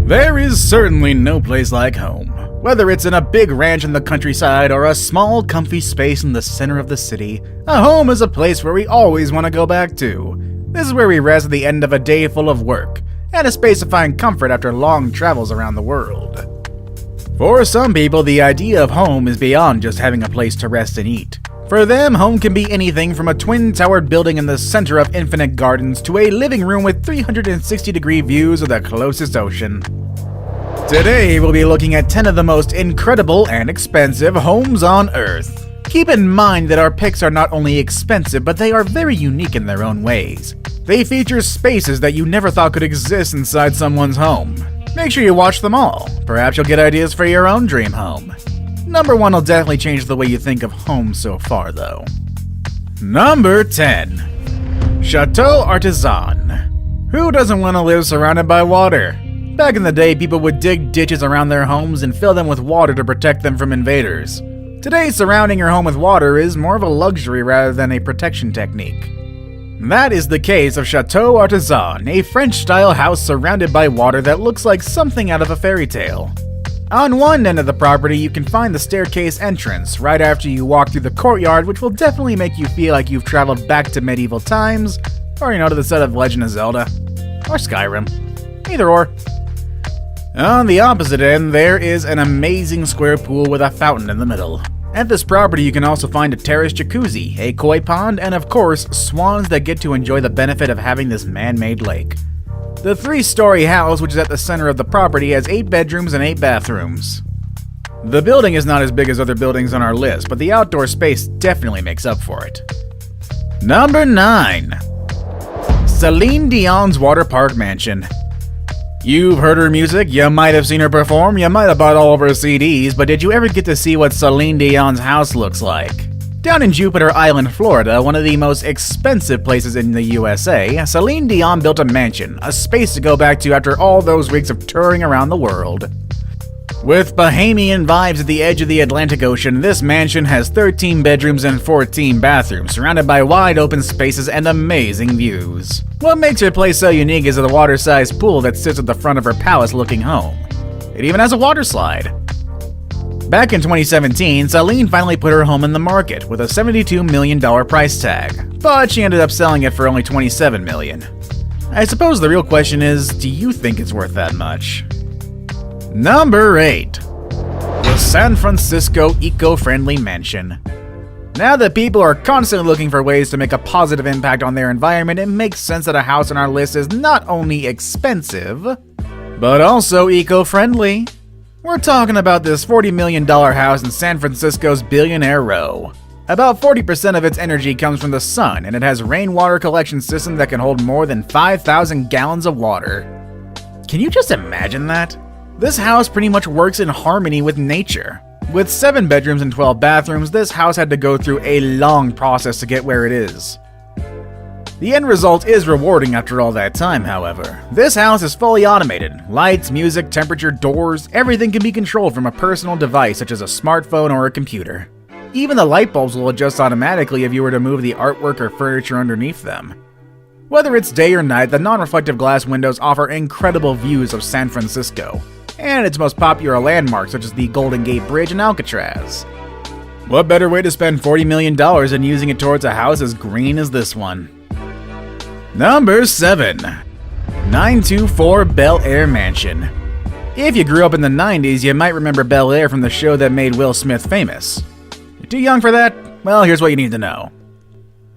There is certainly no place like home. Whether it's in a big ranch in the countryside or a small, comfy space in the center of the city, a home is a place where we always want to go back to. This is where we rest at the end of a day full of work, and a space to find comfort after long travels around the world. For some people, the idea of home is beyond just having a place to rest and eat. For them, home can be anything from a twin-towered building in the center of infinite gardens to a living room with 360-degree views of the closest ocean. Today, we'll be looking at 10 of the most incredible and expensive homes on Earth. Keep in mind that our picks are not only expensive, but they are very unique in their own ways. They feature spaces that you never thought could exist inside someone's home. Make sure you watch them all. Perhaps you'll get ideas for your own dream home. Number 1 will definitely change the way you think of home so far, though. Number 10. Chateau Artisan. Who doesn't want to live surrounded by water? Back in the day, people would dig ditches around their homes and fill them with water to protect them from invaders. Today, surrounding your home with water is more of a luxury rather than a protection technique. That is the case of Chateau Artisan, a French-style house surrounded by water that looks like something out of a fairy tale. On one end of the property, you can find the staircase entrance right after you walk through the courtyard, which will definitely make you feel like you've traveled back to medieval times, or to the set of Legend of Zelda, or Skyrim. Either or. On the opposite end, there is an amazing square pool with a fountain in the middle. At this property, you can also find a terraced jacuzzi, a koi pond, and of course, swans that get to enjoy the benefit of having this man-made lake. The 3-story house, which is at the center of the property, has 8 bedrooms and 8 bathrooms. The building is not as big as other buildings on our list, but the outdoor space definitely makes up for it. Number 9. Celine Dion's Water Park Mansion. You've heard her music, you might have seen her perform, you might have bought all of her CDs, but did you ever get to see what Celine Dion's house looks like? Down in Jupiter Island, Florida, one of the most expensive places in the USA, Celine Dion built a mansion, a space to go back to after all those weeks of touring around the world. With Bahamian vibes at the edge of the Atlantic Ocean, this mansion has 13 bedrooms and 14 bathrooms, surrounded by wide open spaces and amazing views. What makes her place so unique is the water-sized pool that sits at the front of her palace-looking home. It even has a water slide. Back in 2017, Celine finally put her home in the market with a $72 million price tag, but she ended up selling it for only $27 million. I suppose the real question is, do you think it's worth that much? Number 8. The San Francisco Eco-Friendly Mansion. Now that people are constantly looking for ways to make a positive impact on their environment, it makes sense that a house on our list is not only expensive, but also eco-friendly. We're talking about this $40 million house in San Francisco's Billionaire Row. About 40% of its energy comes from the sun, and it has a rainwater collection system that can hold more than 5,000 gallons of water. Can you just imagine that? This house pretty much works in harmony with nature. With 7 bedrooms and 12 bathrooms, this house had to go through a long process to get where it is. The end result is rewarding after all that time, however. This house is fully automated. Lights, music, temperature, doors, everything can be controlled from a personal device such as a smartphone or a computer. Even the light bulbs will adjust automatically if you were to move the artwork or furniture underneath them. Whether it's day or night, the non-reflective glass windows offer incredible views of San Francisco and its most popular landmarks such as the Golden Gate Bridge and Alcatraz. What better way to spend $40 million than using it towards a house as green as this one? Number 7. 924 Bel Air Mansion. If you grew up in the 90s, you might remember Bel Air from the show that made Will Smith famous. You're too young for that? Well, here's what you need to know.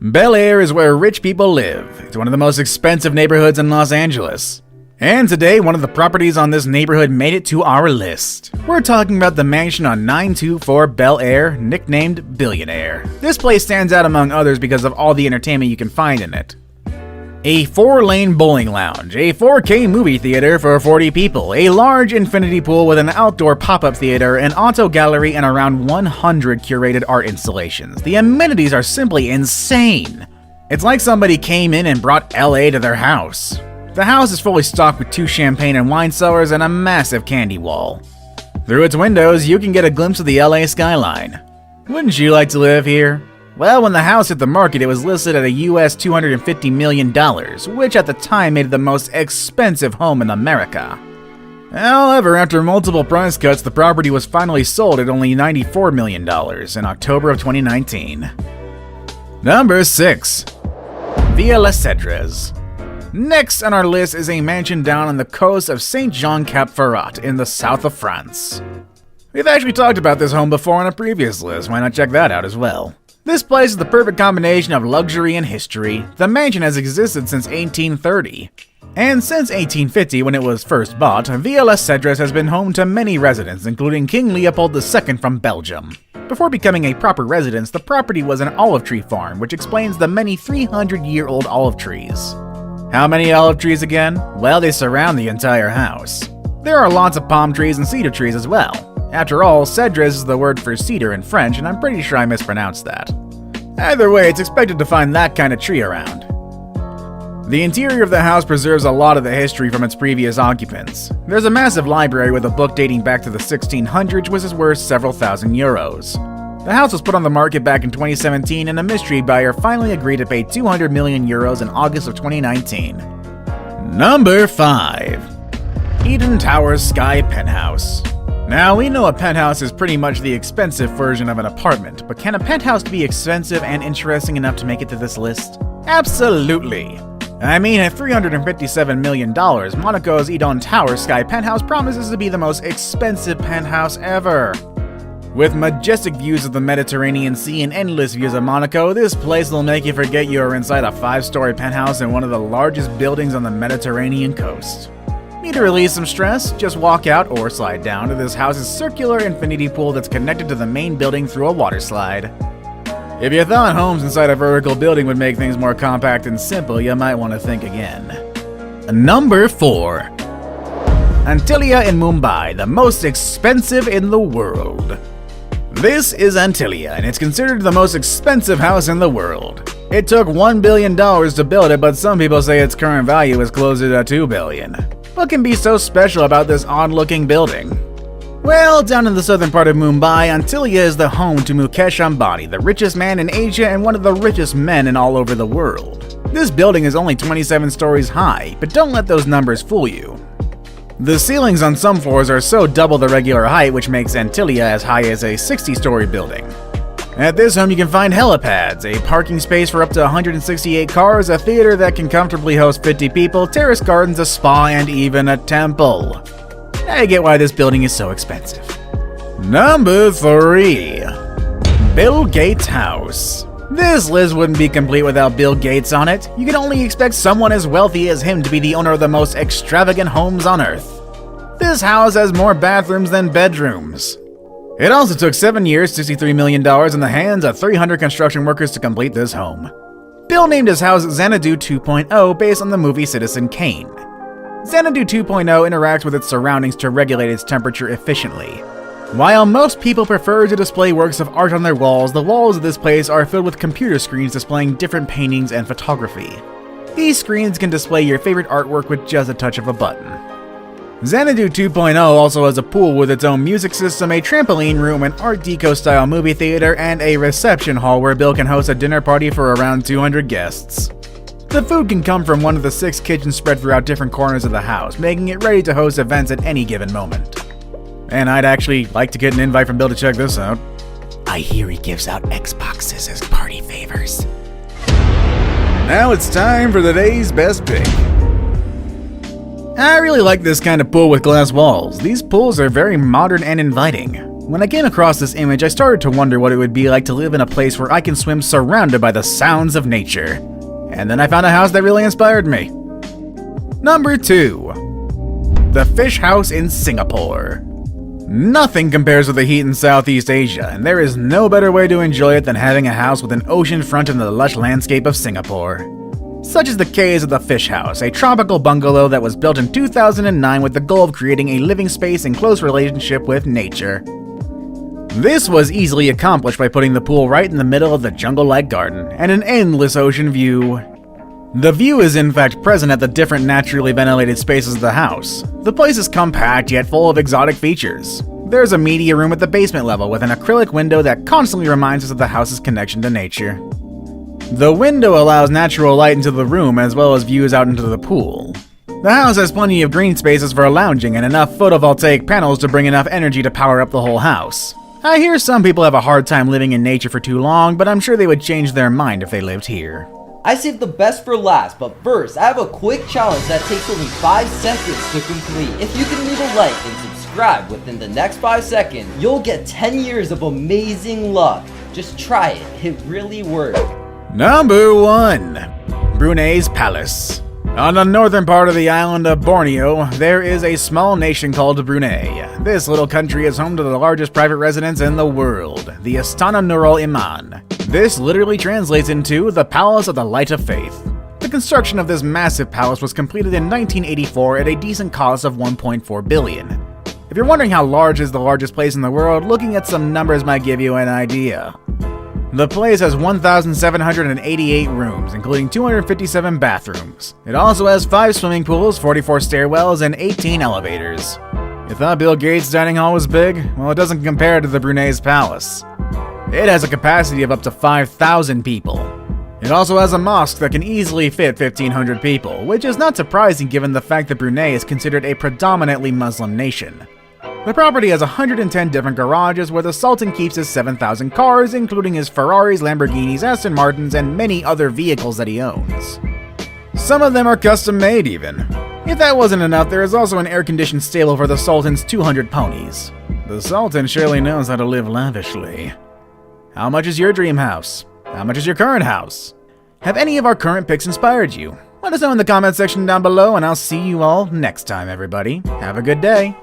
Bel Air is where rich people live. It's one of the most expensive neighborhoods in Los Angeles. And today, one of the properties on this neighborhood made it to our list. We're talking about the mansion on 924 Bel Air, nicknamed Billionaire. This place stands out among others because of all the entertainment you can find in it. A 4-lane bowling lounge, a 4K movie theater for 40 people, a large infinity pool with an outdoor pop-up theater, an auto gallery, and around 100 curated art installations. The amenities are simply insane. It's like somebody came in and brought LA to their house. The house is fully stocked with 2 champagne and wine cellars and a massive candy wall. Through its windows, you can get a glimpse of the LA skyline. Wouldn't you like to live here? Well, when the house hit the market, it was listed at a US $250 million, which at the time made it the most expensive home in America. However, after multiple price cuts, the property was finally sold at only $94 million in October of 2019. Number 6. Villa Les Cedres. Next on our list is a mansion down on the coast of Saint-Jean-Cap-Ferrat in the south of France. We've actually talked about this home before on a previous list, why not check that out as well? This place is the perfect combination of luxury and history. The mansion has existed since 1830. And since 1850, when it was first bought, Villa Les Cedres has been home to many residents, including King Leopold II from Belgium. Before becoming a proper residence, the property was an olive tree farm, which explains the many 300-year-old olive trees. How many olive trees again? Well, they surround the entire house. There are lots of palm trees and cedar trees as well. After all, cedres is the word for cedar in French, and I'm pretty sure I mispronounced that. Either way, it's expected to find that kind of tree around. The interior of the house preserves a lot of the history from its previous occupants. There's a massive library with a book dating back to the 1600s, which is worth several thousand euros. The house was put on the market back in 2017, and a mystery buyer finally agreed to pay 200 million euros in August of 2019. Number 5. Eden Towers Sky Penthouse. Now, we know a penthouse is pretty much the expensive version of an apartment, but can a penthouse be expensive and interesting enough to make it to this list? Absolutely! I mean, at $357 million, Monaco's Eden Towers Sky Penthouse promises to be the most expensive penthouse ever. With majestic views of the Mediterranean Sea and endless views of Monaco, this place will make you forget you are inside a 5-story penthouse in one of the largest buildings on the Mediterranean coast. Need to release some stress? Just walk out or slide down to this house's circular infinity pool that's connected to the main building through a water slide. If you thought homes inside a vertical building would make things more compact and simple, you might want to think again. Number 4. Antilia in Mumbai, the most expensive in the world. This is Antilia, and it's considered the most expensive house in the world. It took $1 billion to build it, but some people say its current value is closer to $2 billion. What can be so special about this odd-looking building? Well, down in the southern part of Mumbai, Antilia is the home to Mukesh Ambani, the richest man in Asia and one of the richest men in all over the world. This building is only 27 stories high, but don't let those numbers fool you. The ceilings on some floors are so double the regular height, which makes Antilia as high as a 60-story building. At this home you can find helipads, a parking space for up to 168 cars, a theater that can comfortably host 50 people, terrace gardens, a spa, and even a temple. I get why this building is so expensive. Number 3. Bill Gates' house. This list wouldn't be complete without Bill Gates on it. You can only expect someone as wealthy as him to be the owner of the most extravagant homes on Earth. This house has more bathrooms than bedrooms. It also took 7 years, $63 million in the hands of 300 construction workers to complete this home. Bill named his house Xanadu 2.0 based on the movie Citizen Kane. Xanadu 2.0 interacts with its surroundings to regulate its temperature efficiently. While most people prefer to display works of art on their walls, the walls of this place are filled with computer screens displaying different paintings and photography. These screens can display your favorite artwork with just a touch of a button. Xanadu 2.0 also has a pool with its own music system, a trampoline room, an Art Deco-style movie theater, and a reception hall where Bill can host a dinner party for around 200 guests. The food can come from one of the 6 kitchens spread throughout different corners of the house, making it ready to host events at any given moment. And I'd actually like to get an invite from Bill to check this out. I hear he gives out Xboxes as party favors. Now it's time for the day's best pick. I really like this kind of pool with glass walls. These pools are very modern and inviting. When I came across this image, I started to wonder what it would be like to live in a place where I can swim surrounded by the sounds of nature. And then I found a house that really inspired me. Number 2. The Fish House in Singapore. Nothing compares with the heat in Southeast Asia, and there is no better way to enjoy it than having a house with an ocean front in the lush landscape of Singapore. Such is the case of the Fish House, a tropical bungalow that was built in 2009 with the goal of creating a living space in close relationship with nature. This was easily accomplished by putting the pool right in the middle of the jungle-like garden and an endless ocean view. The view is in fact present at the different naturally ventilated spaces of the house. The place is compact yet full of exotic features. There's a media room at the basement level with an acrylic window that constantly reminds us of the house's connection to nature. The window allows natural light into the room as well as views out into the pool. The house has plenty of green spaces for lounging and enough photovoltaic panels to bring enough energy to power up the whole house. I hear some people have a hard time living in nature for too long, but I'm sure they would change their mind if they lived here. I saved the best for last, but first, I have a quick challenge that takes only 5 seconds to complete. If you can leave a like and subscribe within the next 5 seconds, you'll get 10 years of amazing luck. Just try it, it really works. Number 1. Brunei's Palace. On the northern part of the island of Borneo, there is a small nation called Brunei. This little country is home to the largest private residence in the world, the Istana Nurul Iman. This literally translates into the Palace of the Light of Faith. The construction of this massive palace was completed in 1984 at a decent cost of 1.4 billion. If you're wondering how large is the largest place in the world, looking at some numbers might give you an idea. The place has 1,788 rooms, including 257 bathrooms. It also has 5 swimming pools, 44 stairwells, and 18 elevators. You thought Bill Gates' dining hall was big? Well, it doesn't compare to the Brunei's palace. It has a capacity of up to 5,000 people. It also has a mosque that can easily fit 1,500 people, which is not surprising given the fact that Brunei is considered a predominantly Muslim nation. The property has 110 different garages where the Sultan keeps his 7,000 cars, including his Ferraris, Lamborghinis, Aston Martins, and many other vehicles that he owns. Some of them are custom made even. If that wasn't enough, there is also an air-conditioned stable for the Sultan's 200 ponies. The Sultan surely knows how to live lavishly. How much is your dream house? How much is your current house? Have any of our current picks inspired you? Let us know in the comment section down below, and I'll see you all next time, everybody. Have a good day.